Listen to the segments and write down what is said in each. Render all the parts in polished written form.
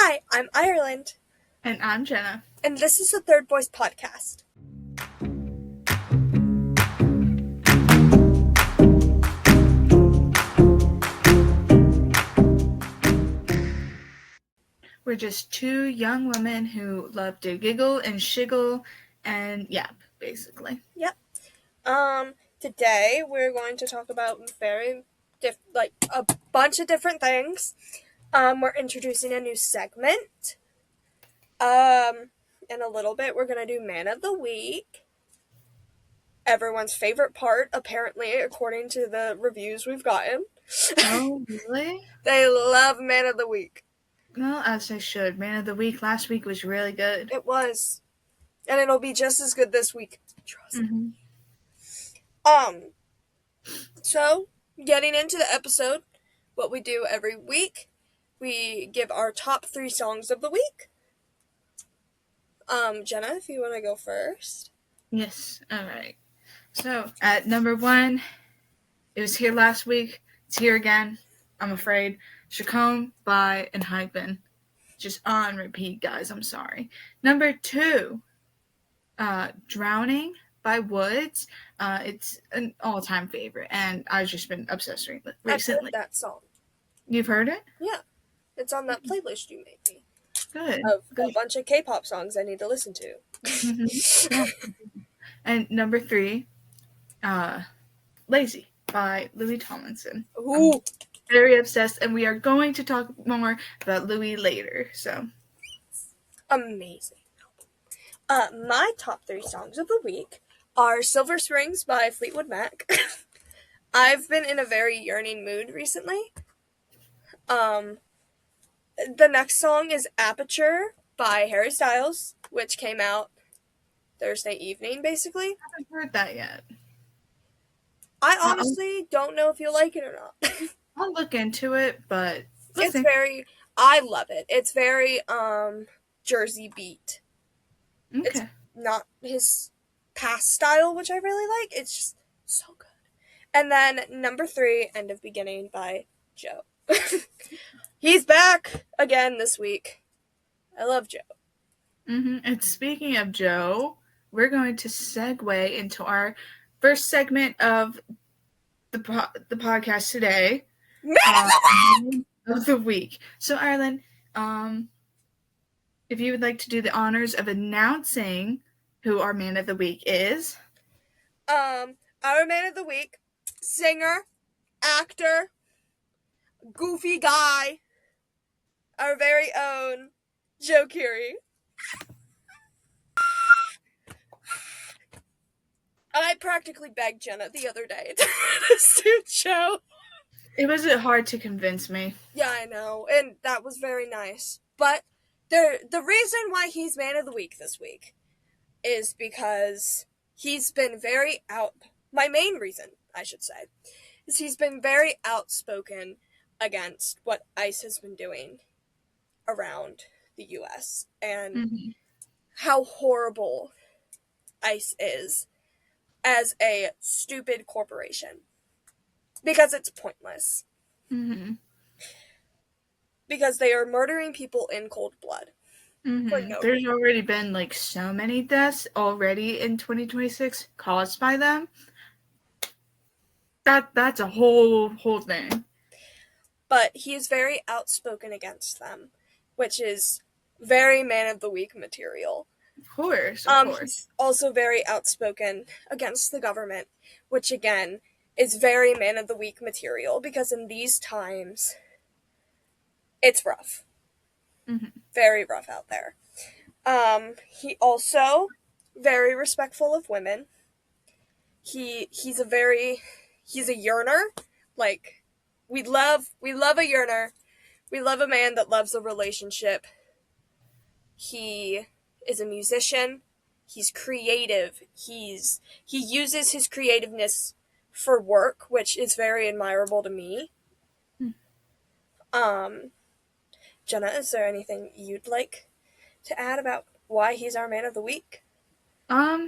Hi, I'm Ireland. And I'm Jennah. And this is the Third Voice Podcast. We're just two young women who love to giggle and shiggle and yap, basically. Yep. Today we're going to talk about a bunch of different things. We're introducing a new segment. In a little bit we're gonna do Man of the Week. Everyone's favorite part, apparently, according to the reviews we've gotten. Oh, really? They love Man of the Week. Well, as they should. Man of the Week last week was really good. It was. And it'll be just as good this week. Trust me. So, getting into the episode, what we do every week, we give our top 3 songs of the week. Jennah, if you want to go first. Yes, alright. So, at number 1, it was here last week, it's here again, I'm afraid. Chacon by Enhypen. Just on repeat, guys, I'm sorry. Number 2, Drowning by Woods. It's an all-time favorite, and I've just been obsessed with it recently. I've heard that song. You've heard it? Yeah. It's on that playlist you made me. Good. A bunch of K-pop songs I need to listen to. Yeah. And number 3, Lazy by Louis Tomlinson. Ooh. I'm very obsessed, and we are going to talk more about Louis later, so. Amazing. My top 3 songs of the week are Silver Springs by Fleetwood Mac. I've been in a very yearning mood recently. The next song is Aperture by Harry Styles, which came out Thursday evening, basically. I haven't heard that yet. I honestly don't know if you'll like it or not. I'll look into it, but I love it. It's very, Jersey beat. Okay. It's not his past style, which I really like. It's just so good. And then number 3, End of Beginning by Joe. He's back again this week. I love Joe. And speaking of Joe, we're going to segue into our first segment of the podcast today. Man of the Week. So, Ireland, if you would like to do the honors of announcing who our Man of the Week is. Our Man of the Week, singer, actor, goofy guy, our very own Joe Keery. I practically begged Jennah the other day to suit Joe. It wasn't hard to convince me. Yeah, I know, and that was very nice. But the reason why he's Man of the Week this week is because he's been my main reason, I should say, is he's been very outspoken against what ICE has been doing around the U.S. and how horrible ICE is as a stupid corporation. Because it's pointless. Because they are murdering people in cold blood. There's already been so many deaths already in 2026 caused by them. That's a whole thing. But he is very outspoken against them, which is very Man of the Week material. Of course. He's also very outspoken against the government, which again is very Man of the Week material, because in these times, it's rough. Very rough out there. He also very respectful of women. He's a yearner. We love a yearner. We love a man that loves a relationship. He is a musician. He's creative. He uses his creativeness for work, which is very admirable to me. Jennah, is there anything you'd like to add about why he's our Man of the Week? I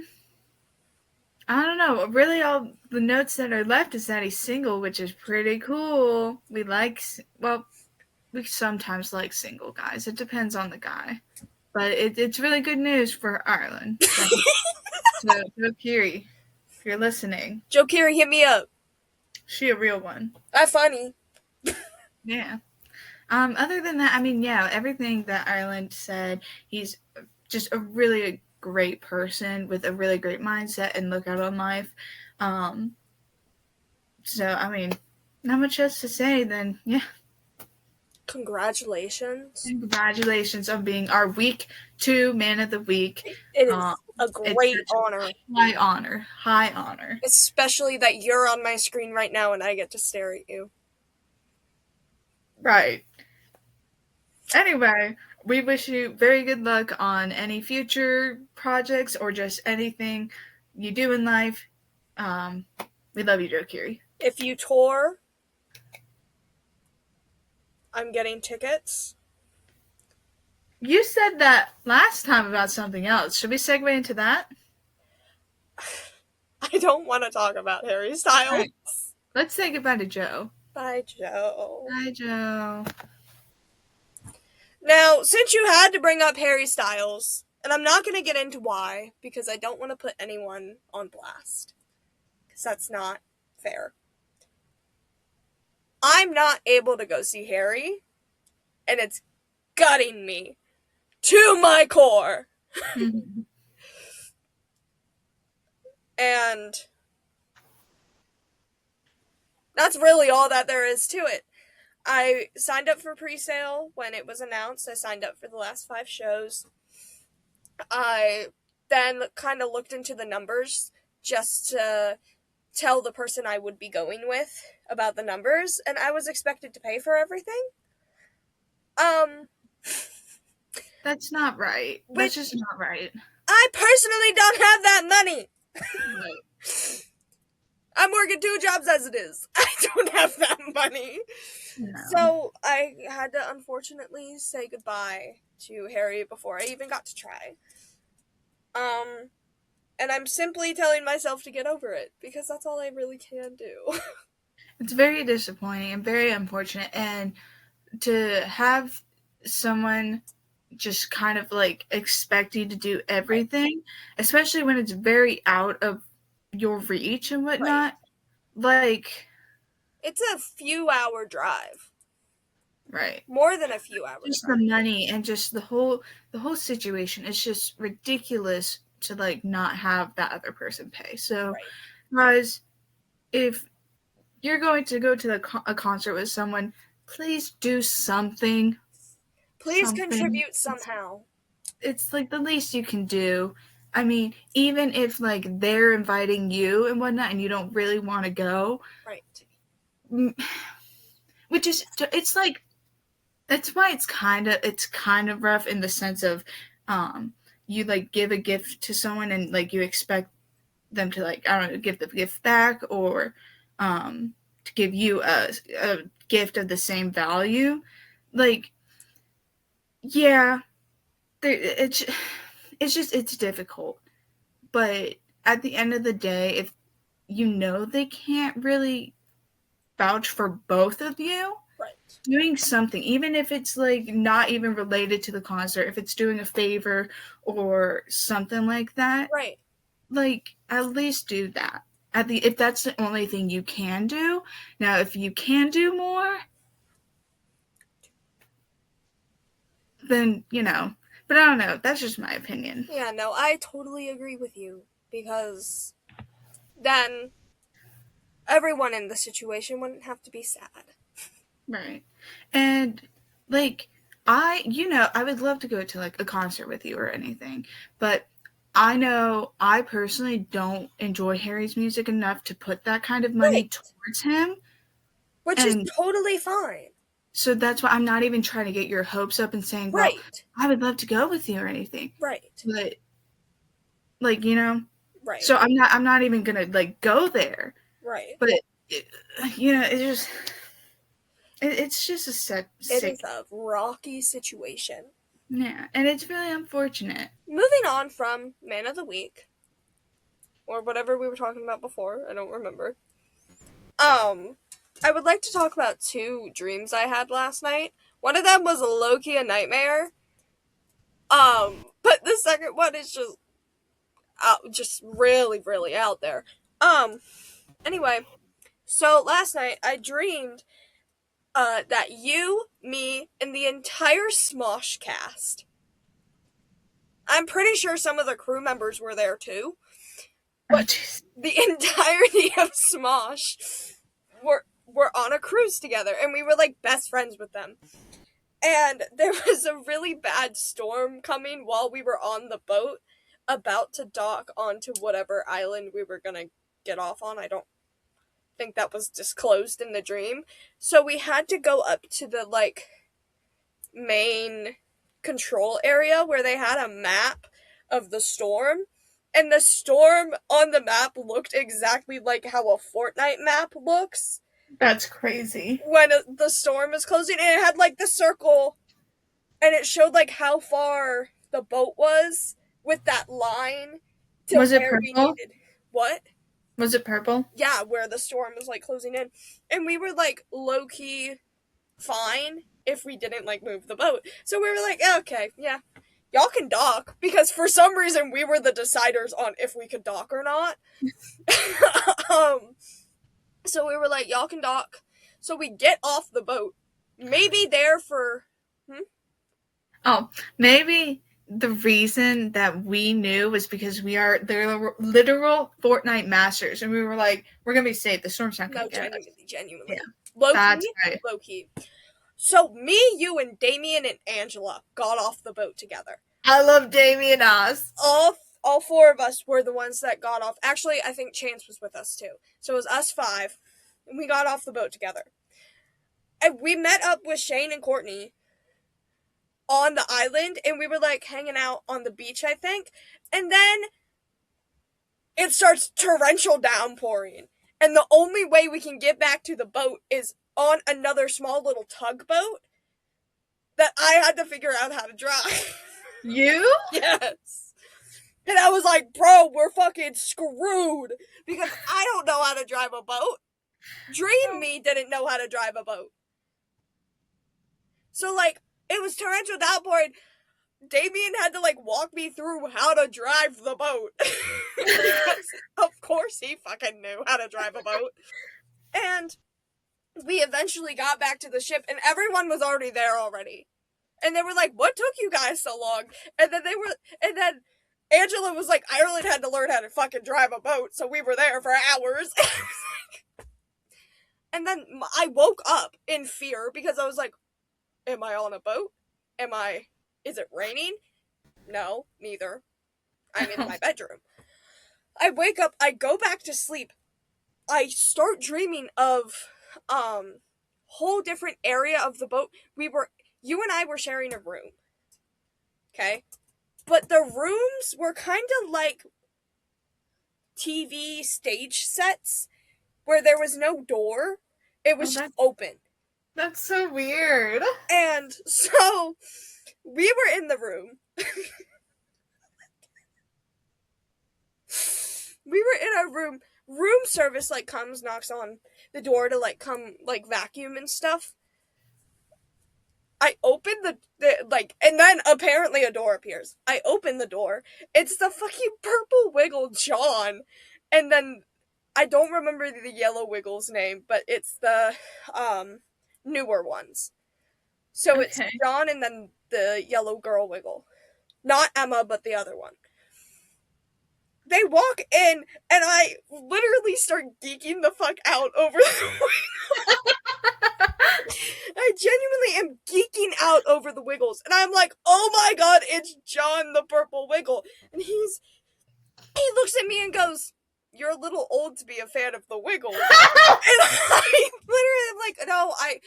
don't know. Really, all the notes that are left is that he's single, which is pretty cool. we sometimes like single guys. It depends on the guy. But it's really good news for Ireland. So, Joe Keery, if you're listening, Joe Keery, hit me up. she a real one. That's funny. Yeah. Other than that, I mean, yeah, everything that Ireland said, he's just a really great person with a really great mindset and look out on life. Um, so, I mean, not much else to say then, yeah. Congratulations. Congratulations on being our week 2 man of the week. It is a It's great such honor. a high honor. High honor. Especially that you're on my screen right now and I get to stare at you. Right. Anyway, we wish you very good luck on any future projects or just anything you do in life. We love you, Joe Keery. If you tour, I'm getting tickets. You said that last time about something else. Should we segue into that? I don't want to talk about Harry Styles. Right. Let's say goodbye to Joe. Bye, Joe. Bye, Joe. Now, since you had to bring up Harry Styles, and I'm not going to get into why, because I don't want to put anyone on blast, because that's not fair. I'm not able to go see Harry, and it's gutting me to my core. Mm-hmm. And that's really all that there is to it. I signed up for pre-sale when it was announced. I signed up for the last 5 shows. I then kind of looked into the numbers just to tell the person I would be going with about the numbers, and I was expected to pay for everything. That's not right. That's just not right. I personally don't have that money. Right. I'm working 2 jobs as it is. I don't have that money. No. So I had to unfortunately say goodbye to Harry before I even got to try. And I'm simply telling myself to get over it, because that's all I really can do. It's very disappointing and very unfortunate, and to have someone just kind of like expect you to do everything, especially when it's very out of your reach and whatnot. Like, it's a few hour drive. Right. More than a few hours. Just the money and just the whole situation is just ridiculous to like not have that other person pay. So, guys, if you're going to go to a concert with someone, please do something. Please contribute somehow. It's like the least you can do. I mean, even if like they're inviting you and whatnot and you don't really want to go. Right. Which is, it's like, that's why it's kind of rough in the sense of you like give a gift to someone and like you expect them to like, I don't know, give the gift back or to give you a gift of the same value. Like, yeah, it's difficult. But at the end of the day, if you know they can't really vouch for both of you, doing something, even if it's like not even related to the concert, if it's doing a favor or something like that, like at least do that. If that's the only thing you can do. Now, if you can do more, then but I don't know. That's just my opinion. Yeah, no, I totally agree with you, because then everyone in the situation wouldn't have to be sad. Right. And like I would love to go to like a concert with you or anything, but I know I personally don't enjoy Harry's music enough to put that kind of money towards him. Which is totally fine. So that's why I'm not even trying to get your hopes up and saying, well, I would love to go with you or anything. Right. But like, Right. So I'm not even going to like go there. Right. But it's just a sick. It is a rocky situation. Yeah, and it's really unfortunate. Moving on from Man of the Week, or whatever we were talking about before, I don't remember. I would like to talk about 2 dreams I had last night. One of them was low-key a nightmare. But the second one is just really, really out there. Anyway, so last night I dreamed that you, me, and the entire Smosh cast. I'm pretty sure some of the crew members were there too. Oh, But jeez. the entirety of Smosh were on a cruise together, and we were like best friends with them. And there was a really bad storm coming while we were on the boat, about to dock onto whatever island we were gonna get off on. I don't think that was disclosed in the dream. So we had to go up to the main control area where they had a map of the storm. And the storm on the map looked exactly like how a Fortnite map looks That's crazy. when the storm is closing. And it had like the circle, and it showed like how far the boat was with that line to Was it where we purple? needed. What? Was it purple? Yeah, where the storm was like closing in. And we were like low key fine if we didn't like move the boat. So we were like, okay, yeah, y'all can dock, because for some reason we were the deciders on if we could dock or not. So we were like, y'all can dock. So we get off the boat, maybe there for Oh, maybe the reason that we knew was because we are literal Fortnite masters, and we were like, we're gonna be safe. The storm's not gonna no, get us. genuinely. Yeah, Low that's key, right. low key. So me, you, and Damien and Angela got off the boat together. I love Damien Oz. All four of us were the ones that got off. Actually, I think Chance was with us too. So it was us five, and we got off the boat together. And we met up with Shane and Courtney on the island, and we were like hanging out on the beach, I think. And then it starts torrential downpouring. And the only way we can get back to the boat is on another small little tugboat that I had to figure out how to drive. You? Yes. And I was like, bro, we're fucking screwed, because I don't know how to drive a boat. Dream Me didn't know how to drive a boat. So, like, it was torrential downpouring. Damien had to, like, walk me through how to drive the boat. Because, of course, he fucking knew how to drive a boat. And we eventually got back to the ship, and everyone was already there already. And they were like, what took you guys so long? And then Angela was like, Ireland had to learn how to fucking drive a boat, so we were there for hours. And then I woke up in fear, because I was like, am I on a boat? Is it raining? No, neither. I'm in my bedroom. I wake up, I go back to sleep. I start dreaming of, whole different area of the boat. You and I were sharing a room. Okay? But the rooms were kind of like TV stage sets where there was no door. It was just open. That's so weird. And so we were in the room. We were in our room. Room service like comes, knocks on the door to like come like vacuum and stuff. I open the and then apparently a door appears. I open the door. It's the fucking purple wiggle John. And then I don't remember the yellow wiggle's name, but it's the newer ones. So it's John and then the yellow girl wiggle. Not Emma, but the other one. They walk in, and I literally start geeking the fuck out over the wiggle. I genuinely am geeking out over the wiggles. And I'm like, oh my god, it's John the Purple Wiggle. And he looks at me and goes, you're a little old to be a fan of the Wiggles. And I literally am like, no, I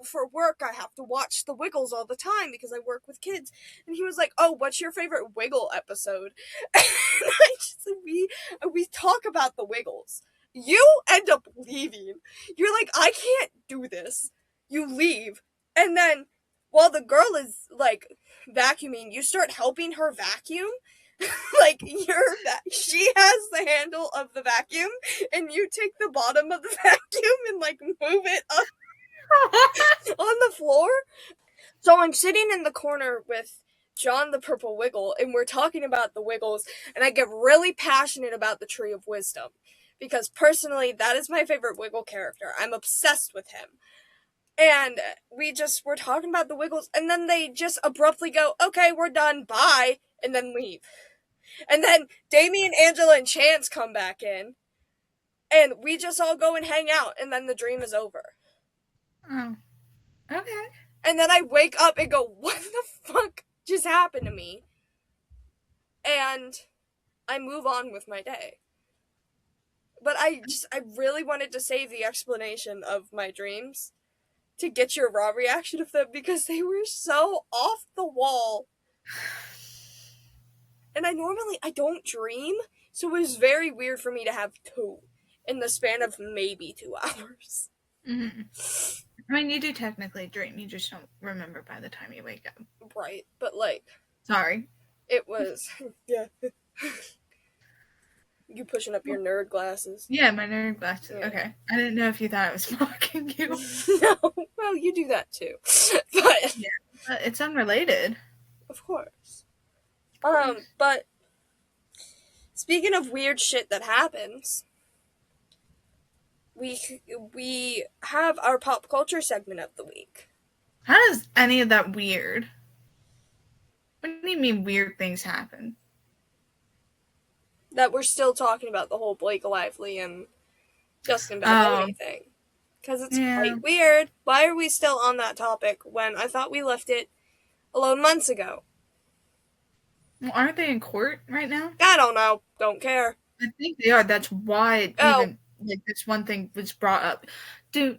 for work I have to watch the Wiggles all the time because I work with kids. And he was like, oh, what's your favorite Wiggle episode? And we talk about the Wiggles. You end up leaving. You're like, I can't do this. You leave. And then while the girl is like vacuuming, you start helping her vacuum. Like she has the handle of the vacuum, and you take the bottom of the vacuum and like move it up on the floor. So I'm sitting in the corner with John the Purple Wiggle, and we're talking about the Wiggles, and I get really passionate about the Tree of Wisdom. Because personally, that is my favorite Wiggle character. I'm obsessed with him. And we're talking about the Wiggles, and then they just abruptly go, okay, we're done, bye, and then leave. And then Damien, Angela, and Chance come back in, and we just all go and hang out, and then the dream is over. Oh, okay. And then I wake up and go, what the fuck just happened to me? And I move on with my day. But I really wanted to save the explanation of my dreams to get your raw reaction of them because they were so off the wall. And I don't dream, so it was very weird for me to have two in the span of maybe 2 hours. Mm-hmm. I mean, you do technically dream, you just don't remember by the time you wake up. Right, but like... Sorry. It was... yeah. You pushing up your nerd glasses. Yeah, my nerd glasses. Yeah. Okay. I didn't know if you thought I was mocking you. No. Well, you do that too. But... yeah, it's unrelated. Of course. But... Speaking of weird shit that happens... We have our pop culture segment of the week. How is any of that weird? What do you mean weird things happen? That we're still talking about the whole Blake Lively and Justin Bieber thing. Because it's quite weird. Why are we still on that topic when I thought we left it alone months ago? Well, aren't they in court right now? I don't know. Don't care. I think they are. That's why even like this one thing was brought up. Dude,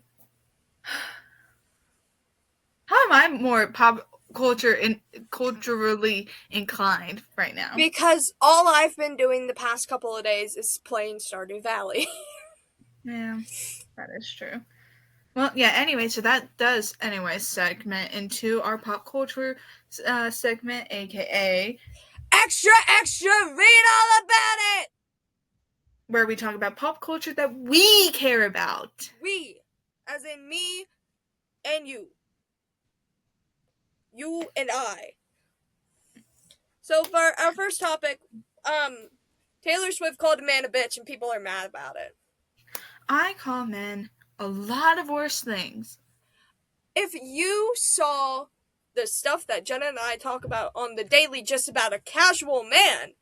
how am I more pop culture and culturally inclined right now? Because all I've been doing the past couple of days is playing Stardew Valley. Yeah, that is true. Well, yeah, anyway, so that does, segment into our pop culture segment, aka... Extra, extra, read all about it! Where we talk about pop culture that we care about. We, as in me and you. You and I. So for our first topic, Taylor Swift called a man a bitch and people are mad about it. I call men a lot of worse things. If you saw the stuff that Jennah and I talk about on the daily just about a casual man,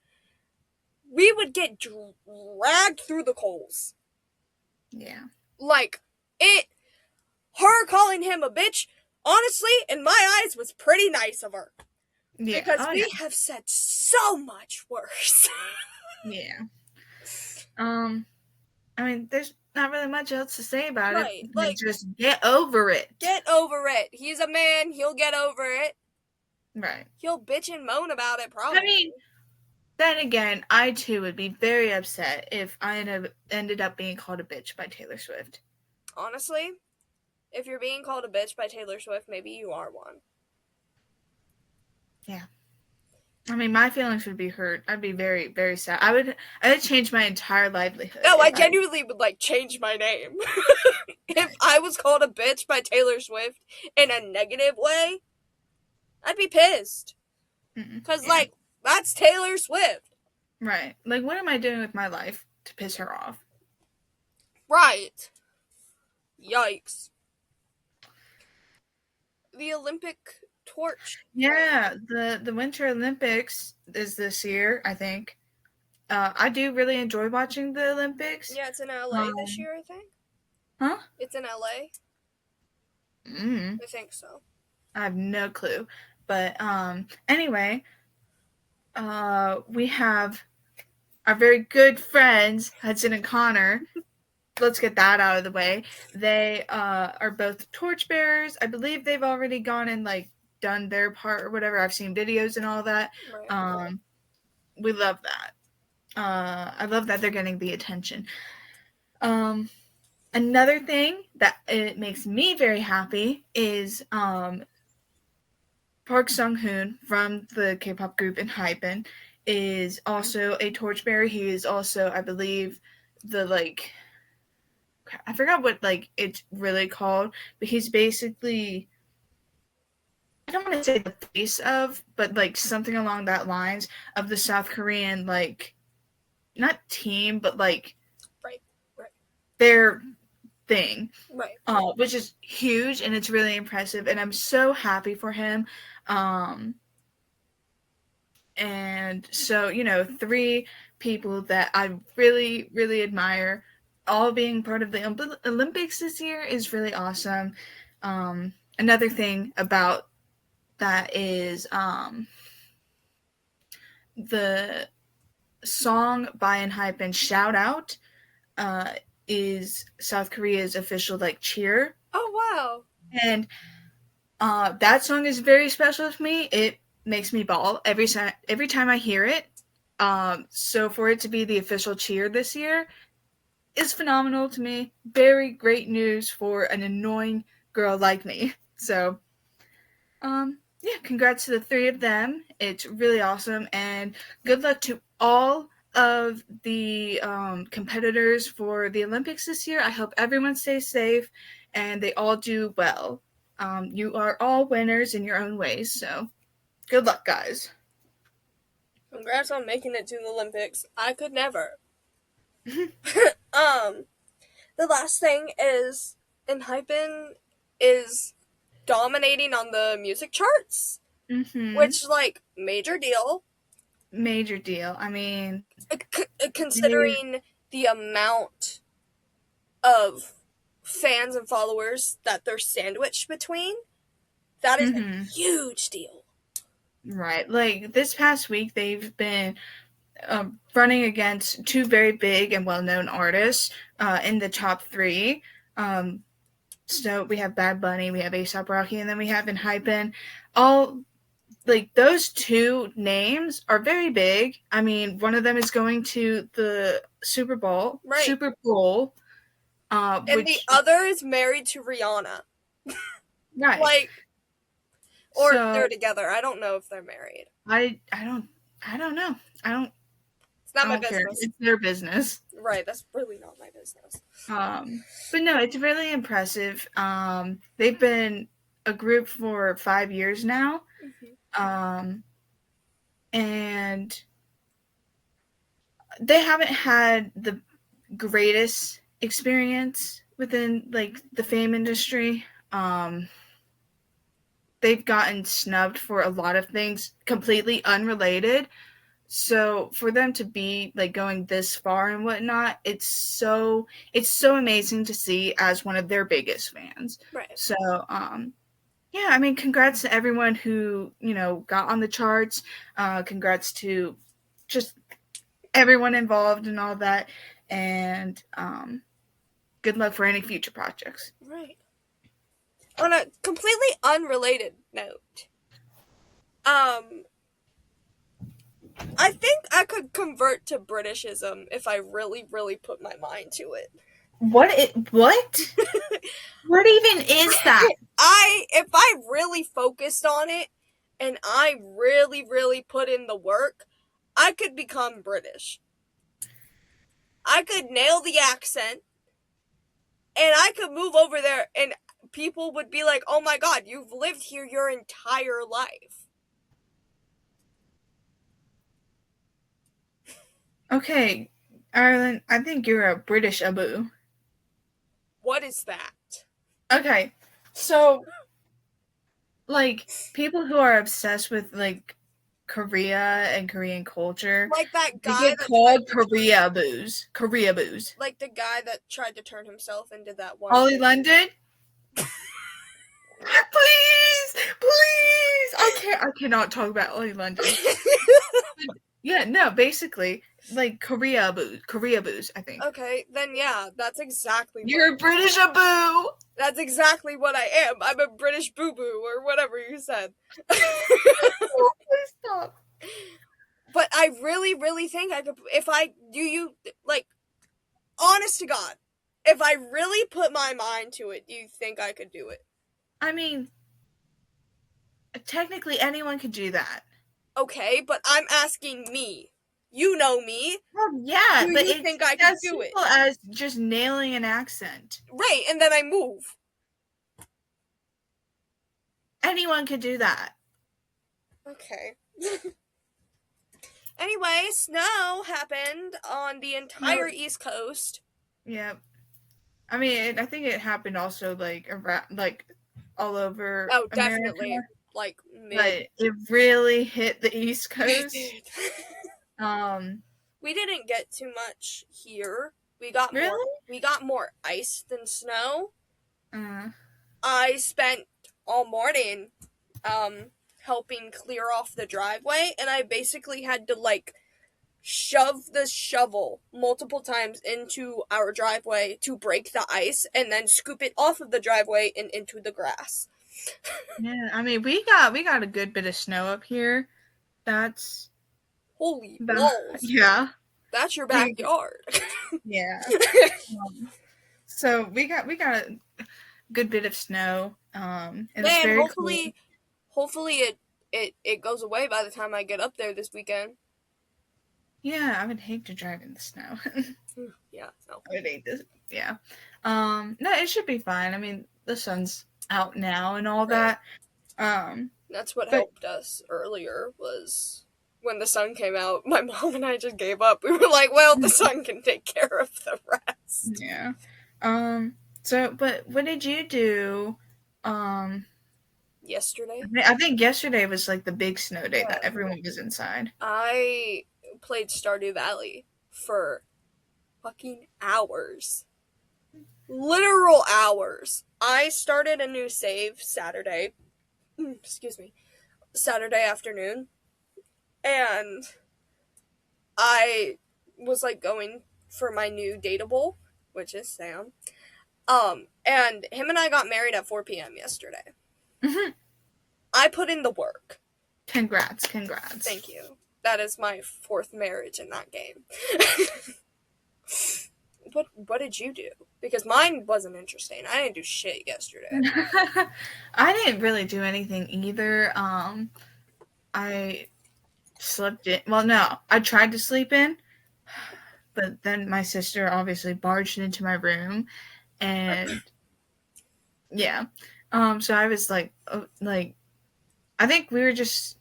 we would get dragged through the coals. Yeah. Like, her calling him a bitch, honestly, in my eyes, was pretty nice of her. Yeah. Because we have said so much worse. Yeah. I mean, there's not really much else to say about it. Like, just get over it. Get over it. He's a man. He'll get over it. Right. He'll bitch and moan about it, probably. I mean, then again, I too would be very upset if I ended up being called a bitch by Taylor Swift. Honestly, if you're being called a bitch by Taylor Swift, maybe you are one. Yeah. I mean, my feelings would be hurt. I'd be very, very sad. I would change my entire livelihood. No, I genuinely would, change my name. If I was called a bitch by Taylor Swift in a negative way, I'd be pissed. Because, that's Taylor Swift. Right. Like, what am I doing with my life to piss her off? Right. Yikes. The Olympic torch. Yeah, the Winter Olympics is this year, I think. I do really enjoy watching the Olympics. Yeah, it's in LA this year, I think. Huh? It's in LA. I think so. I have no clue. But anyway, we have our very good friends, Hudson and Connor. Let's get that out of the way. They are both torchbearers. I believe they've already gone and done their part or whatever. I've seen videos and all that. Right. We love that. I love that they're getting the attention. Another thing that it makes me very happy is Park Sung-hoon from the K-pop group ENHYPEN is also a torchbearer. He is also, I believe, I forgot what it's really called, but he's basically don't want to say the face of, but like something along that lines of the South Korean, like, not team, but like Right. Right. their thing, Right. which is huge and it's really impressive. And I'm so happy for him. Um, and so, you know, three people that I really, really admire, all being part of the Olympics this year is really awesome. Another thing about that is the song by and hype and shout out uh, is South Korea's official like cheer, Oh wow. and that song is very special to me. It makes me bawl every time I hear it. So for it to be the official cheer this year is phenomenal to me. Very great news for an annoying girl like me. So yeah, congrats to the three of them. It's really awesome, and good luck to all of the competitors for the Olympics this year. I hope everyone stays safe and they all do well. You are all winners in your own ways, so good luck, guys. Congrats on making it to the Olympics. I could never. um, the last thing is, Hypen is dominating on the music charts, Mm-hmm. which, like, major deal. Major deal. I mean, they, Considering the amount of fans and followers that they're sandwiched between, that is a mm-hmm. huge deal. Right. Like this past week, they've been running against two very big and well-known artists in the top three. So we have Bad Bunny, we have A$AP Rocky, and then we have Enhypen. All like those two names are very big. I mean, one of them is going to the Right. Super Bowl, And the which other is married to Rihanna. right. Like, or they're So together. I don't know if they're married. I don't know. It's not I my don't care. business. It's their business. Right, that's really not my business. But no, it's really impressive. They've been a group for 5 years now. Um, and they haven't had the greatest experience within like the fame industry. They've gotten snubbed for a lot of things completely unrelated. So for them to be like going this far and whatnot, it's so amazing to see as one of their biggest fans. Right. So yeah, I mean, congrats to everyone who got on the charts. Congrats to just everyone involved and all that, and good luck for any future projects. Right. On a completely unrelated note, I think I could convert to Britishism if I really, really put my mind to it. What? What even is that? If I really focused on it and I really, really put in the work, I could become British. I could nail the accent and I could move over there and people would be like, oh my god, you've lived here your entire life. Okay, Ireland, I think you're a British Abu. What is that? Okay, so like people who are obsessed with like Korea and Korean culture, Like that they guy get that called Korea boos. Korea boos. like the guy that tried to turn himself into that one. Ollie London? Please! I cannot talk about Ollie London. Yeah, no, basically, like Korea boos, I think. Okay, then yeah, that's exactly You're a British Abu! That's exactly what I am. I'm a British boo-boo, or whatever you said. Oh, please stop. But I really, really think I could, if I, like, honest to God, if I really put my mind to it, do you think I could do it? I mean, technically anyone could do that. Okay, but I'm asking me. You know me. Well, yeah, Do but you it's think I as could do it? simple as just nailing an accent. Right, and then I move. Anyone could do that. Okay. Anyway, snow happened on the entire No. East Coast. Yeah. I mean, I think it happened also like around, like all over Oh, America, definitely. Like mid. but it really hit the East It Coast. did. Um, We didn't get too much here. We got more. really? We got more ice than snow. Uh, I spent all morning helping clear off the driveway, and I basically had to like shove the shovel multiple times into our driveway to break the ice and then scoop it off of the driveway and into the grass. yeah. I mean, we got a good bit of snow up here. That's Holy the balls. yeah. That's your We backyard. yeah. So we got a good bit of snow. It was Man, very cool. hopefully it goes away by the time I get up there this weekend. Yeah, I would hate to drive in the snow. Yeah, no. I would hate this. Yeah. No, it should be fine. I mean, the sun's out now and all Right. that. Um, That's what but helped us earlier was when the sun came out, my mom and I just gave up. We were like, well, the sun can take care of the rest. yeah. But what did you do? Yesterday, I think yesterday was like the big snow day yeah, that everyone was inside. I played Stardew Valley for fucking hours. Literal hours. I started a new save Saturday. Excuse me. Saturday afternoon. And I was like going for my new dateable, which is Sam. And him and I got married at 4 p.m. yesterday. Mhm. I put in the work. Congrats. Thank you. That is my fourth marriage in that game. What did you do? Because mine wasn't interesting. I didn't do shit yesterday. I didn't really do anything either. I slept in. Well, no, I tried to sleep in, but then my sister obviously barged into my room, and yeah. So I was like, I think we were just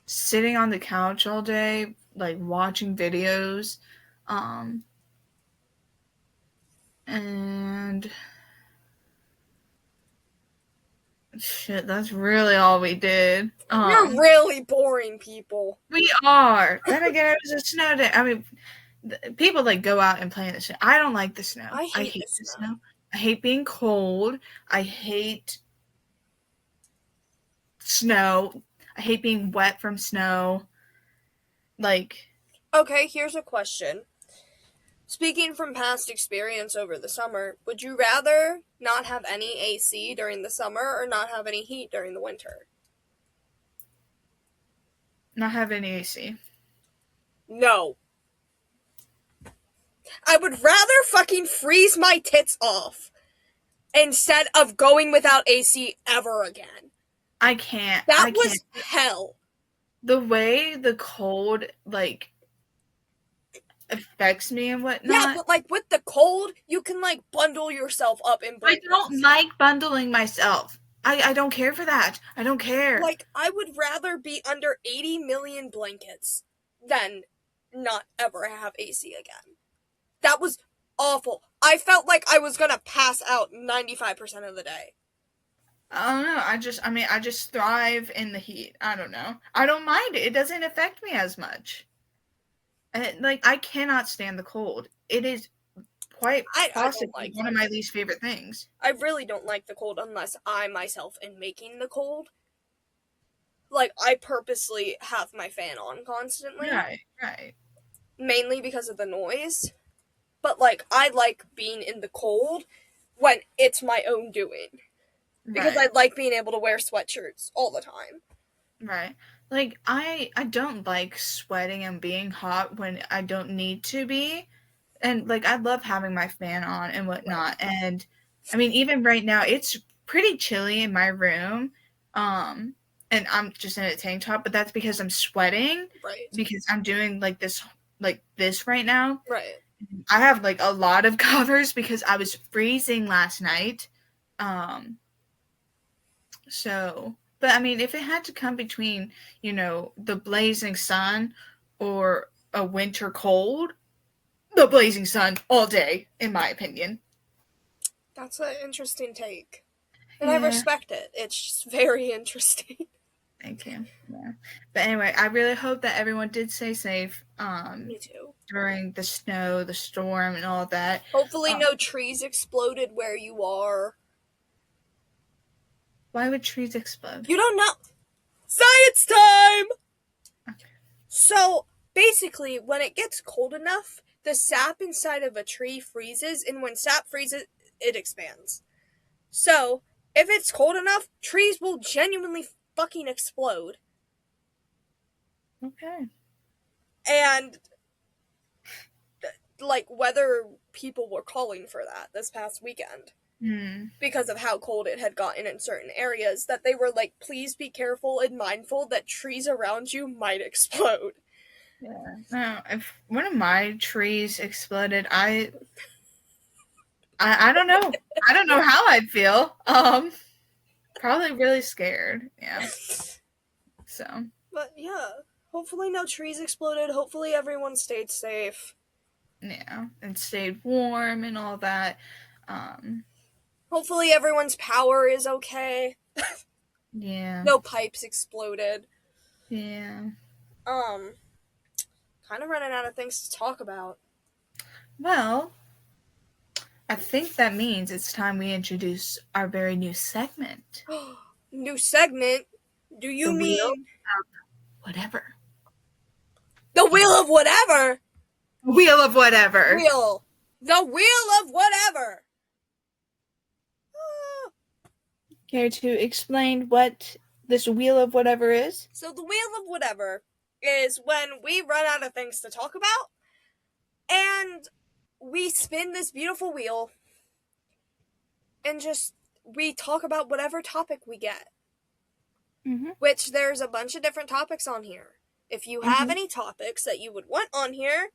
sitting on the couch all day, like watching videos, um, and shit. That's really all we did. We're really boring people. We are. Then again, it was a snow day. I mean, people like go out and play in the snow. I don't like the snow. I I hate hate the the snow. snow. I hate being cold. I hate snow. I hate being wet from snow. Like, Okay, here's a question. Speaking from past experience over the summer, would you rather not have any AC during the summer or not have any heat during the winter? not have any AC. No. I would rather fucking freeze my tits off instead of going without AC ever again. I can't. That I can't. was hell. The way the cold like affects me and Yeah, whatnot. but like with the cold, you can like bundle yourself up in I blankets. don't like bundling myself. I don't care for that. I don't care. Like, I would rather be under 80 million blankets than not ever have AC again. That was awful. I felt like I was gonna pass out 95% of the day. I don't know. I just thrive in the heat. I don't know. I don't mind it. It doesn't affect me as much. And, like, I cannot stand the cold. It is quite I don't possibly like one it. of my least favorite things. I really don't like the cold unless I myself am making the cold. Like, I purposely have my fan on constantly, Right. mainly because of the noise. But, like, I like being in the cold when it's my own doing. Because I Right. like being able to wear sweatshirts all the time. Right. Like I don't like sweating and being hot when I don't need to be. And like I love having my fan on and Right. whatnot. And I mean even right now it's pretty chilly in my room. Um and I'm just in a tank top, but that's because I'm sweating Right. because I'm doing like this right now. Right. I have like a lot of covers because I was freezing last night. Um So, but I mean, if it had to come between, the blazing sun or a winter cold, the blazing sun all day, in my opinion. That's an interesting take. And I Yeah, respect it. It's just very interesting. thank you. Yeah. But anyway, I really hope that everyone did stay safe Me too. during the snow, the storm, and all that. Hopefully, Um, no trees exploded where you are. why would trees explode? You don't know. Science time! Okay. So, basically, when it gets cold enough, the sap inside of a tree freezes, and when sap freezes, it expands. So, if it's cold enough, trees will genuinely fucking explode. Okay. And, like, weather people were calling for that this past weekend. Because of how cold it had gotten in certain areas, that they were like, please be careful and mindful that trees around you might explode. Yeah. No, if one of my trees exploded, I don't know. I don't know how I'd feel. Probably really scared. Yeah. So, But yeah, hopefully no trees exploded. Hopefully everyone stayed safe. yeah, and stayed warm and all that. Um, Hopefully everyone's power is okay. yeah. No pipes exploded. Yeah. Um, kind of running out of things to talk about. Well, I think that means it's time we introduce our very new segment. New segment? Do The you wheel mean of whatever. the wheel of whatever? Wheel of whatever. Wheel. The wheel of whatever. Care to explain what this wheel of whatever is? So the wheel of whatever is when we run out of things to talk about and we spin this beautiful wheel and just we talk about whatever topic we get. Mm-hmm. Which there's a bunch of different topics on here. If you have any topics that you would want on here,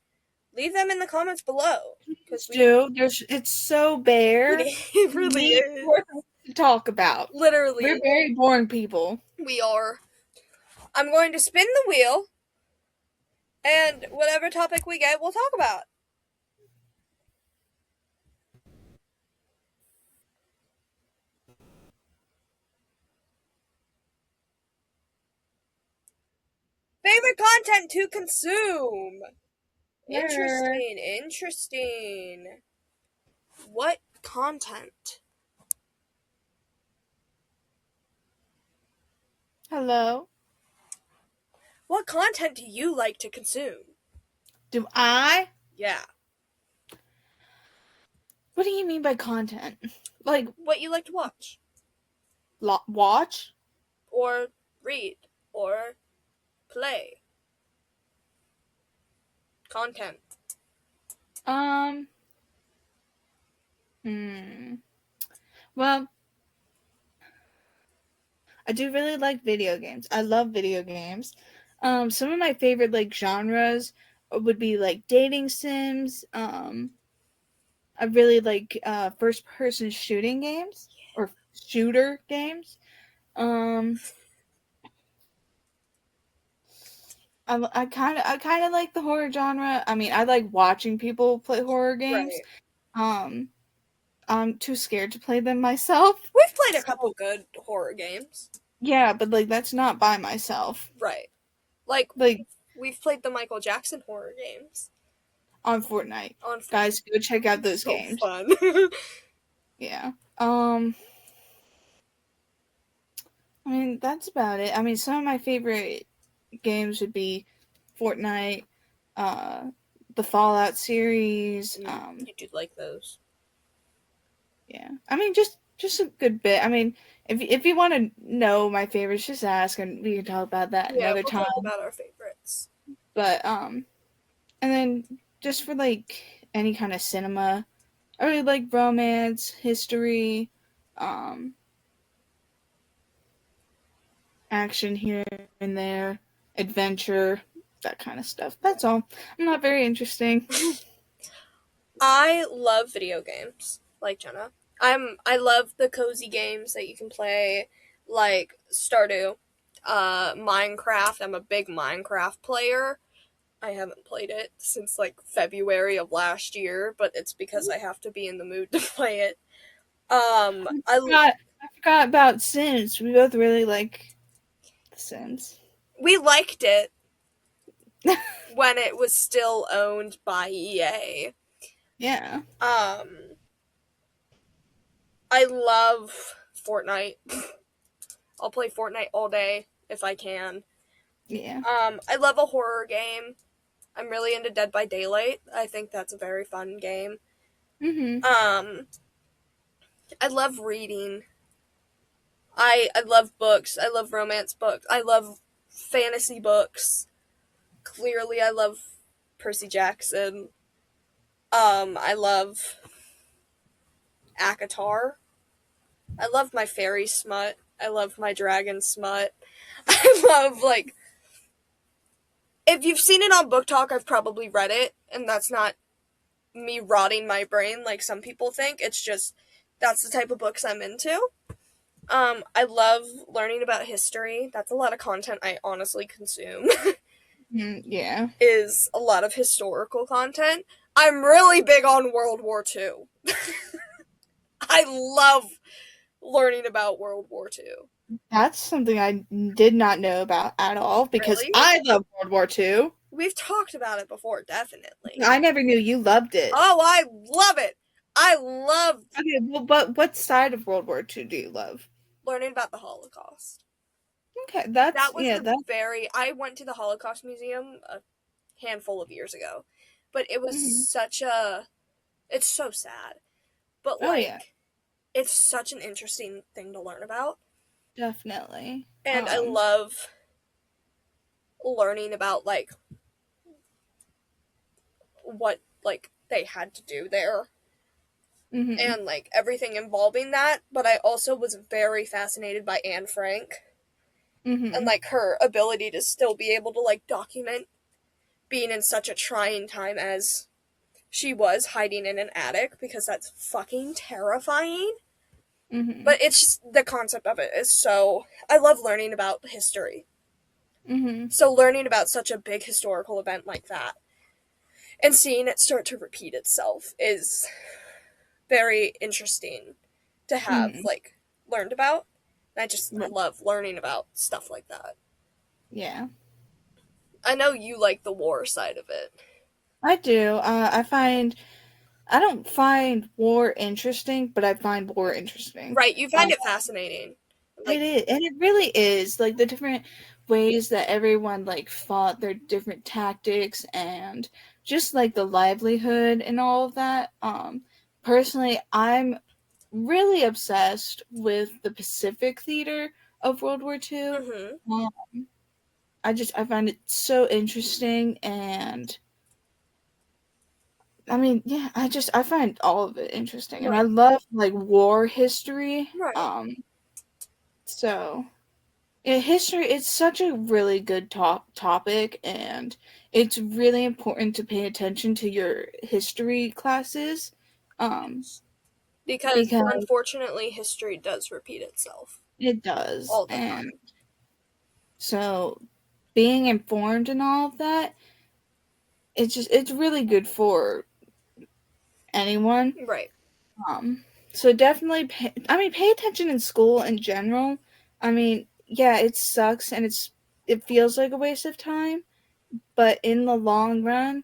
leave them in the comments below. Because it's so bare. It really is. More to talk about. Literally. We're very boring people. We are. I'm going to spin the wheel, and whatever topic we get, we'll talk about. Favorite content to consume. Interesting. What content? Hello. What content do you like to consume? Do I? Yeah. What do you mean by content? Like What you like to watch? watch? Or read? Or play? Content. Well, I do really like video games. I love video games. Some of my favorite like genres would be like dating sims. I really like first person shooting games or shooter games. Um, I kind of like the horror genre. I mean, I like watching people play horror games. Right. I'm too scared to play them myself. We've played a couple good horror games. Yeah, but like that's not by myself. Right. Like Like we've played the Michael Jackson horror games on Fortnite. on Fortnite. Guys, go check out those So games. fun. Yeah. I mean, that's about it. I mean, some of my favorite games would be Fortnite, the Fallout series. You do like those. Yeah. I mean, just a good bit. I mean, if you want to know my favorites, just ask and we can talk about that another we'll time. talk about our favorites. But and then just for like any kind of cinema, I really like romance, history, action here and there, adventure, that kind of stuff. That's all. I'm not very interesting. I love video games, like Jennah. I love the cozy games that you can play. like Stardew, Minecraft. I'm a big Minecraft player. I haven't played it since like February of last year, but it's because I have to be in the mood to play it. I forgot about Sims. We both really like The Sims. We liked it when it was still owned by EA. Yeah. Um, I love Fortnite. I'll play Fortnite all day if I can. Yeah. I love a horror game. I'm really into Dead by Daylight. I think that's a very fun game. Mhm. Um, I love reading. I love books. I love romance books. I love fantasy books. Clearly, I love Percy Jackson. I love ACOTAR. I love my fairy smut. I love my dragon smut. I love, like, if you've seen it on Book Talk, I've probably read it, and that's not me rotting my brain like some people think. It's just that's the type of books I'm into. I love learning about history. That's a lot of content I honestly consume. Yeah. Is a lot of historical content. I'm really big on World War II. I love learning about World War II. That's something I did not know about at all because Really? I love World War II. We've talked about it before, definitely. I never knew you loved it. Oh, I love it. I loved Okay, well, but what side of World War II do you love? learning about the Holocaust. Okay, that's That was yeah, the that. very. I went to the Holocaust Museum a handful of years ago, but it was Mhm. such a. It's so sad, but Oh yeah, like, it's such an interesting thing to learn about. definitely. And I love learning about like what like they had to do there Mhm. and like everything involving that, but I also was very fascinated by Anne Frank and Mhm. like her ability to still be able to like document being in such a trying time as she was, hiding in an attic, because that's fucking terrifying. Mhm. But it's just the concept of it is so. I love learning about history. Mhm. So learning about such a big historical event like that and seeing it start to repeat itself is very interesting to have Mhm. like learned about. And I just Right. love learning about stuff like that. Yeah, I know you like the war side of it. I do. I don't find war interesting, but I find war interesting. Right, you find it fascinating. It Like, is, and it really is like the different ways that everyone like fought their different tactics and just like the livelihood and all of that. Personally, I'm really obsessed with the Pacific theater of World War II. mm-hmm, Um, I find it so interesting, and I mean, yeah, I find all of it interesting, and I right, love like war history. right, So yeah, history it's such a really good topic, and it's really important to pay attention to your history classes. Um, yes. Because because unfortunately, history does repeat itself it does. all the And time. so being informed and all of that, it's really good for anyone. Right, Um, so definitely pay attention in school in general. I mean, yeah, it sucks and it feels like a waste of time, but in the long run,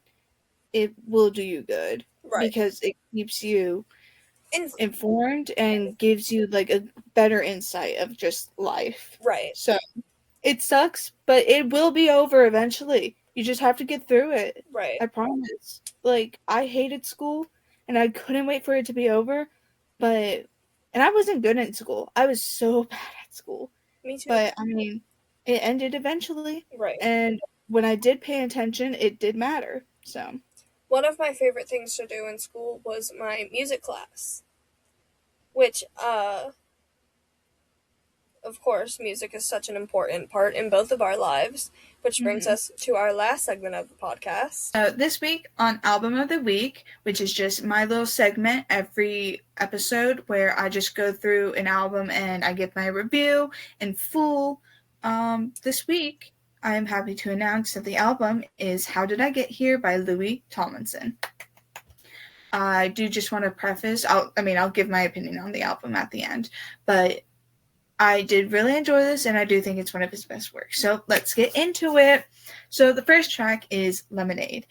it will do you good right, because it keeps you and informed and gives you like a better insight of just life. right, So it sucks, but it will be over eventually. You just have to get through it. right. I promise. Like, I hated school and I couldn't wait for it to be over, but and I wasn't good in school. I was so bad at school. Me too. But I mean, it ended eventually. Right. And when I did pay attention, it did matter. So, One of my favorite things to do in school was my music class, which of course, music is such an important part in both of our lives, which brings us to our last segment of the podcast. This week on Album of the Week, which is just my little segment every episode where I just go through an album and I give my review in full. This week, I am happy to announce that the album is How Did I Get Here by Louis Tomlinson. I do just want to preface, I'll give my opinion on the album at the end, but I did really enjoy this, and I do think it's one of his best works. So let's get into it. So the first track is Lemonade,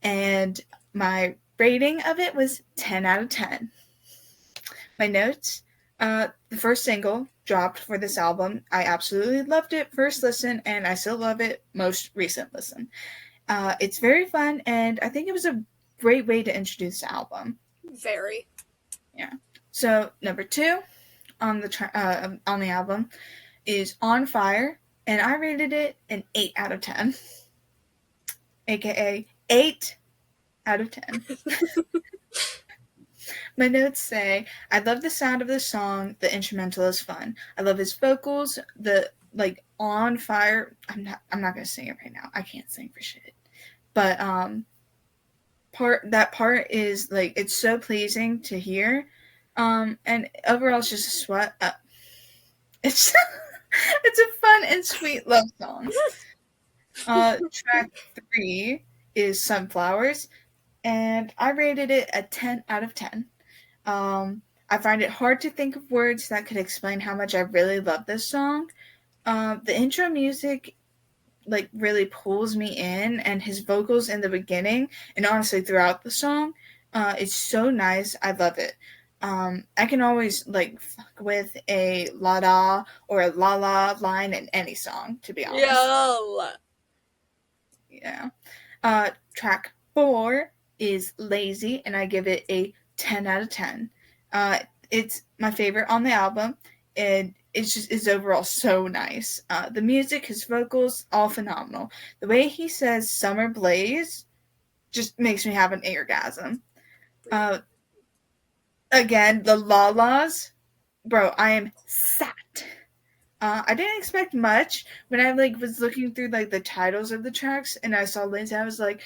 and my rating of it was 10 out of 10. My notes, the first single dropped for this album. I absolutely loved it first listen, and I still love it most recent listen. It's very fun, and I think it was a great way to introduce the album. Very. Yeah. So number 2 on the album is On Fire, and I rated it an 8 out of 10, aka 8 out of 10. My notes say, I love the sound of the song, the instrumental is fun. I love his vocals, the On Fire. I'm not gonna sing it right now. I can't sing for shit. But that part is it's so pleasing to hear. And overall it's just a sweat up. It's it's a fun and sweet love song. Track 3 is Sunflowers, and I rated it a 10 out of 10. I find it hard to think of words that could explain how much I really love this song. The intro music really pulls me in, and his vocals in the beginning and honestly throughout the song, it's so nice. I love it. I can always fuck with a la da or a la la line in any song, to be honest. Yo. Yeah. Track 4 is Lazy, and I give it a 10 out of 10. It's my favorite on the album, and it's overall so nice. The music, his vocals, all phenomenal. The way he says Summer Blaze just makes me have an orgasm. Again, the la-las, bro, I am sat. I didn't expect much when I was looking through the titles of the tracks and I saw Lazy. I was like,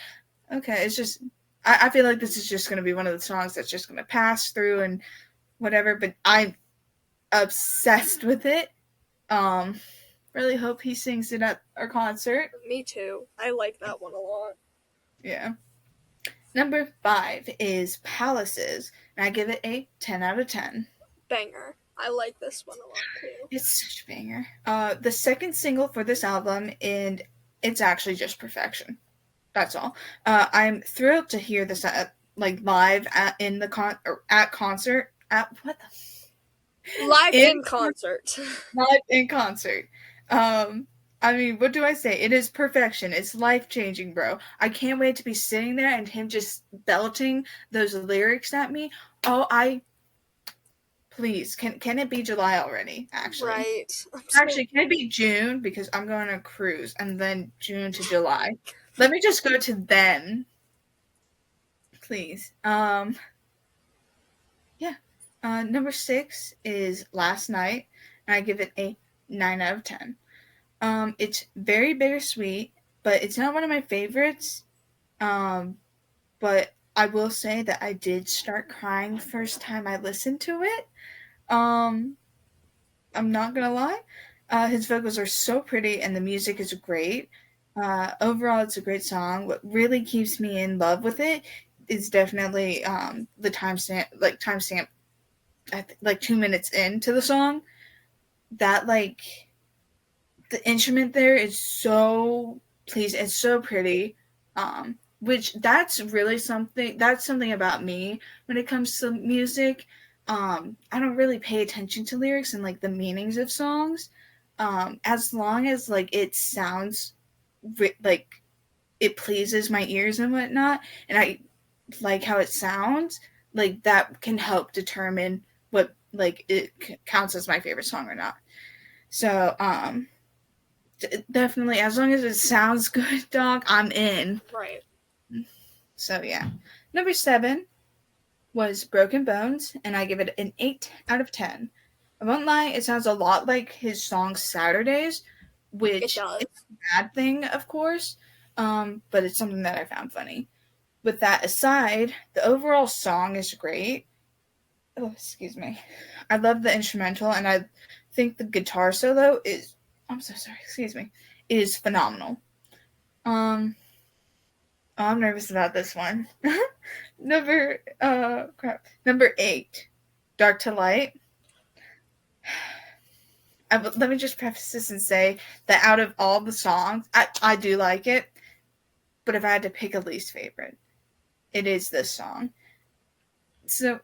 okay, it's just I feel like this is just going to be one of the songs that's just going to pass through and whatever, but I'm obsessed with it. Really hope he sings it at our concert. Me too. I like that one a lot. Yeah. Number 5 is Palaces, and I give it a 10 out of 10. Banger. I like this one a lot too. It's such a banger. The second single for this album, and it's actually just perfection. That's all. I'm thrilled to hear this live at concert. Live in concert. Live in concert. What do I say? It is perfection. It's life-changing, bro. I can't wait to be sitting there and him just belting those lyrics at me. Please, can it be July already, actually? Right. Actually, can it be June? Because I'm going on a cruise, and then June to July. Let me just go to then. Please. Yeah. Number 6 is Last Night, and I give it a 9 out of 10. It's very bittersweet, but it's not one of my favorites. But I will say that I did start crying the first time I listened to it. I'm not gonna lie. His vocals are so pretty and the music is great. Overall, it's a great song. What really keeps me in love with it is definitely the timestamp, 2 minutes into the song. That the instrument there is so pleasing. It's so pretty. Which that's something about me when it comes to music. I don't really pay attention to lyrics and the meanings of songs. As long as it sounds it pleases my ears and whatnot, and I like how it sounds, that can help determine what it counts as my favorite song or not. So definitely, as long as it sounds good, dog, I'm in. Right. So yeah. Number 7 was Broken Bones, and I give it an 8 out of 10. I won't lie, it sounds a lot like his song Saturdays, It which does. is a bad thing, of course, but it's something that I found funny. With that aside, the overall song is great. Oh, excuse me. I love the instrumental, and I think the guitar solo is. I'm so sorry. Excuse me. Is phenomenal. Um, oh, I'm nervous about this one. Number 8, Dark to Light. Let me just preface this and say that out of all the songs, I do like it, but if I had to pick a least favorite, it is this song. So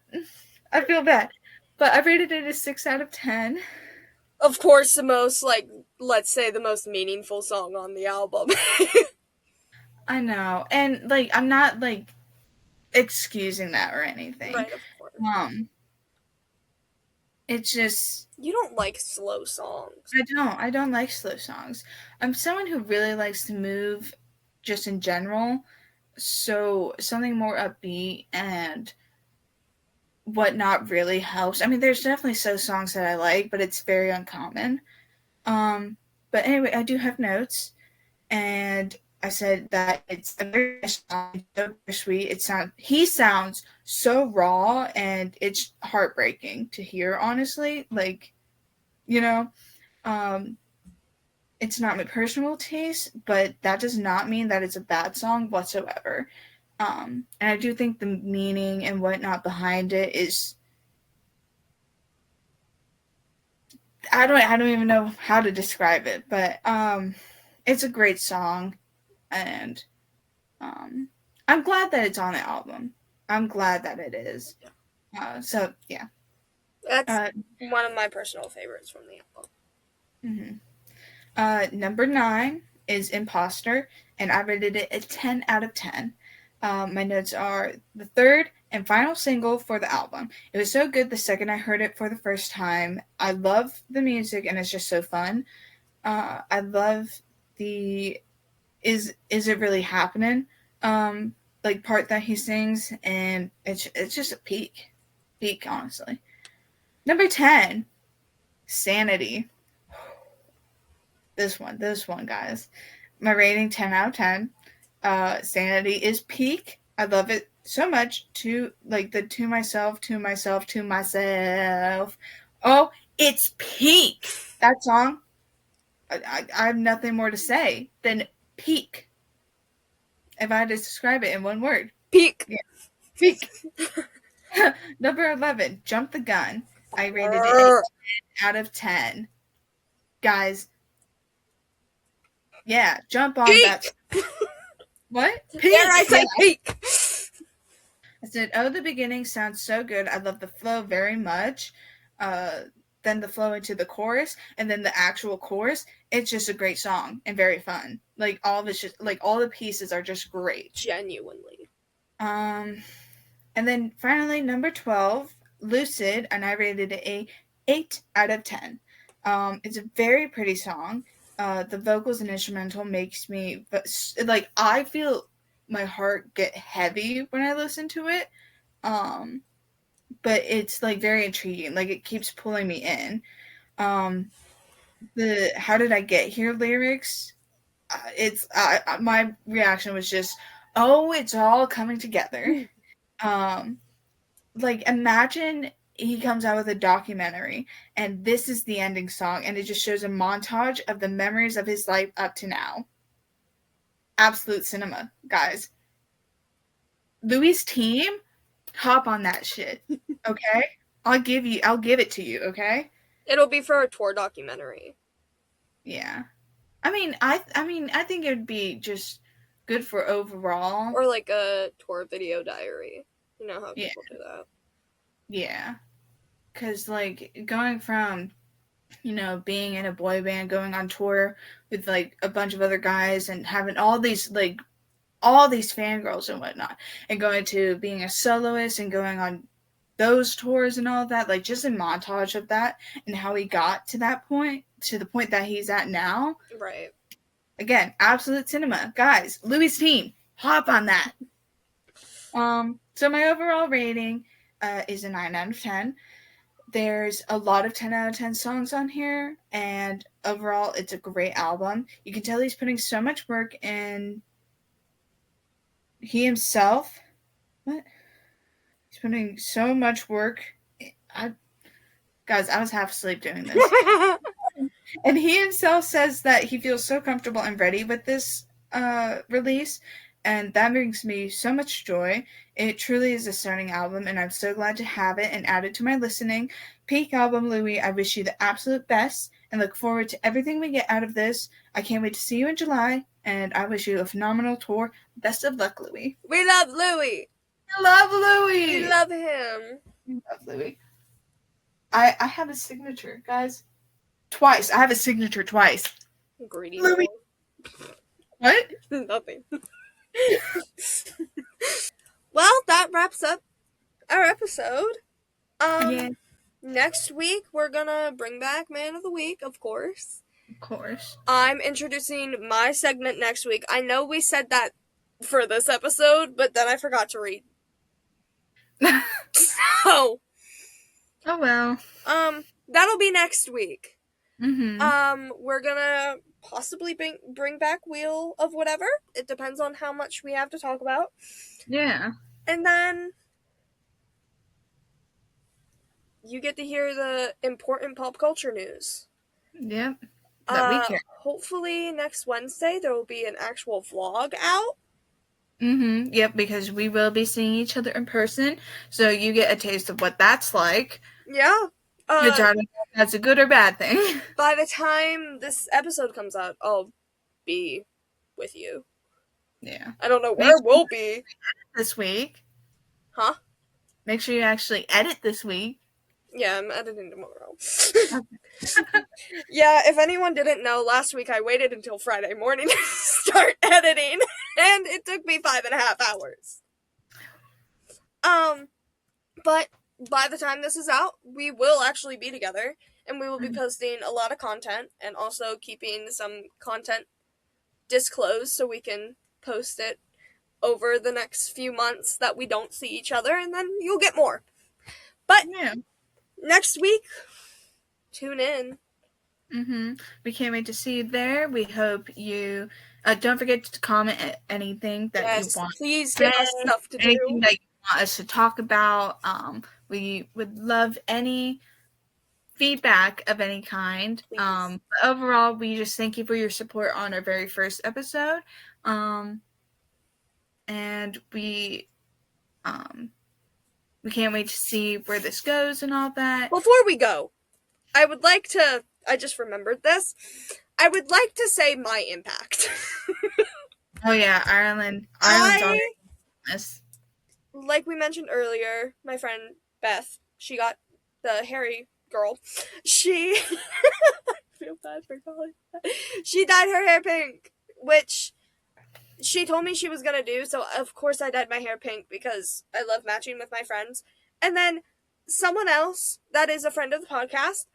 I feel bad, but I rated it a 6 out of 10. Of course, the most, like, let's say the most meaningful song on the album. I know, and like I'm not like excusing that or anything. Right, of course. Um, it's just You don't like slow songs. I don't like slow songs. I'm someone who really likes to move, just in general. So something more upbeat and whatnot really helps. I mean, there's definitely slow songs that I like, but it's very uncommon. Um, but anyway, I do have notes, and I said that it's a very nice song, so sweet. He sounds so raw, and it's heartbreaking to hear. Honestly, like you know, um, it's not my personal taste, but that does not mean that it's a bad song whatsoever. And I do think the meaning and whatnot behind it is I don't even know how to describe it, but it's a great song, and um, I'm glad that it's on the album. I'm glad that it is. So yeah. That's Uh, one of my personal favorites from the album. mhm. Number 9 is Imposter, and I rated it a 10 out of 10. My notes are the third and final single for the album. It was so good the second I heard it for the first time. I love the music, and it's just so fun. I love the is it really happening? Like part that he sings, and it's just a peak honestly. Number 10, Sanity. This one, guys. My rating 10 out of 10. Sanity is peak. I love it so much. To like the to myself, to myself, to myself. Oh, it's peak. That song. I have nothing more to say than peak. If I had to describe it in one word, Peak. yeah, peak. Number 11, Jump the Gun. I rated it a 10 out of 10. Guys, yeah, jump on that. Peak. What? Dare I Peak! Yeah. say peak? I said, oh, the beginning sounds so good. I love the flow very much. Uh, then the flow into the chorus, and then the actual chorus. It's just a great song and very fun. Like all of it's just like all the pieces are just great. Genuinely. Um, and then finally, number 12, Lucid, and I rated it a 8 out of 10. It's a very pretty song. The vocals and instrumental makes me, like, I feel my heart get heavy when I listen to it. Um, but it's, like, very intriguing. Like, it keeps pulling me in. Um, the How Did I Get Here lyrics, my reaction was just, oh, it's all coming together. Um, like imagine he comes out with a documentary and this is the ending song and it just shows a montage of the memories of his life up to now. Absolute cinema, guys. Louis' team, hop on that shit. Okay? I'll give it to you, okay? It'll be for a tour documentary. Yeah. I think it would be just good for overall. Or like a tour video diary. You know how Yeah. people do that. Yeah. Cuz like going from being in a boy band, going on tour with like a bunch of other guys and having all these fangirls and whatnot, and going to being a soloist and going on those tours and all of that, like just a montage of that and how he got to that point, to the point that he's at now. Right. Again, absolute cinema. Guys, Louis' team, hop on that. So my overall rating is a 9 out of 10. There's a lot of 10 out of 10 songs on here, and overall, it's a great album. You can tell he's putting so much work in. He himself, what? He's putting so much work. Guys, I was half asleep doing this. And he himself says that he feels so comfortable and ready with this release, and that brings me so much joy. It truly is a stunning album, and I'm so glad to have it and add it to my listening. Peak album, Louis. I wish you the absolute best and look forward to everything we get out of this. I can't wait to see you in July, and I wish you a phenomenal tour. Best of luck, Louis. We love Louis. I love Louis. We love him. We love Louis. I have a signature, guys. Twice. I have a signature twice. Greedy. Louis. What? Nothing. Well, that wraps up our episode. Yeah. Next week, we're gonna bring back Man of the Week, of course. Of course. I'm introducing my segment next week. I know we said that for this episode, but then I forgot to read. So, oh well. That'll be next week. Mm-hmm. We're gonna possibly bring back Wheel of Whatever. It depends on how much we have to talk about. Yeah. And then you get to hear the important pop culture news. Yep. That we care. Hopefully next Wednesday there will be an actual vlog out. Mm-hmm. Yep, because we will be seeing each other in person, so you get a taste of what that's like. Yeah. Which I don't know if that's a good or bad thing. By the time this episode comes out, I'll be with you. Yeah. I don't know where we'll be. This week. Huh? Make sure you actually edit this week. Yeah, I'm editing tomorrow. Yeah, if anyone didn't know, last week I waited until Friday morning to start editing, and it took me 5.5 hours. But by the time this is out, we will actually be together, and we will be posting a lot of content, and also keeping some content disclosed so we can post it over the next few months that we don't see each other, and then you'll get more. But yeah. Next week, tune in. Mm-hmm. We can't wait to see you there. We hope you don't forget to comment anything that you want. Please give us stuff to anything do. that you want us to talk about. We would love any feedback of any kind. But overall, we just thank you for your support on our very first episode. And we can't wait to see where this goes and all that. Before we go, I just remembered this. I would like to say my impact. Oh yeah, Ireland's already this. Like we mentioned earlier, my friend Beth, she got the hairy girl. She I feel bad for calling that. She dyed her hair pink, which she told me she was gonna do, so of course I dyed my hair pink because I love matching with my friends. And then someone else that is a friend of the podcast,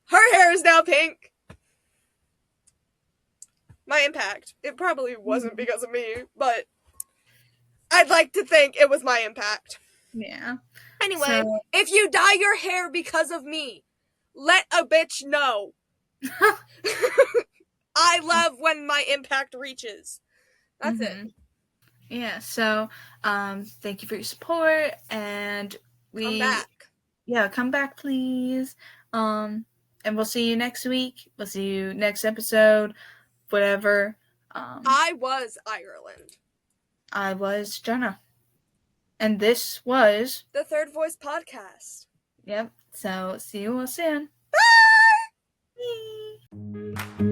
her hair is now pink. My impact. It probably wasn't because of me, but I'd like to think it was my impact. Yeah. Anyway, if you dye your hair because of me, let a bitch know. I love when my impact reaches. That's it. Yeah, so thank you for your support, and come back. Yeah, come back, please. And we'll see you next week. We'll see you next episode. Whatever. I was Ireland. I was Jennah. And this was the Third Voice Podcast. Yep. So see you all soon. Bye! Bye.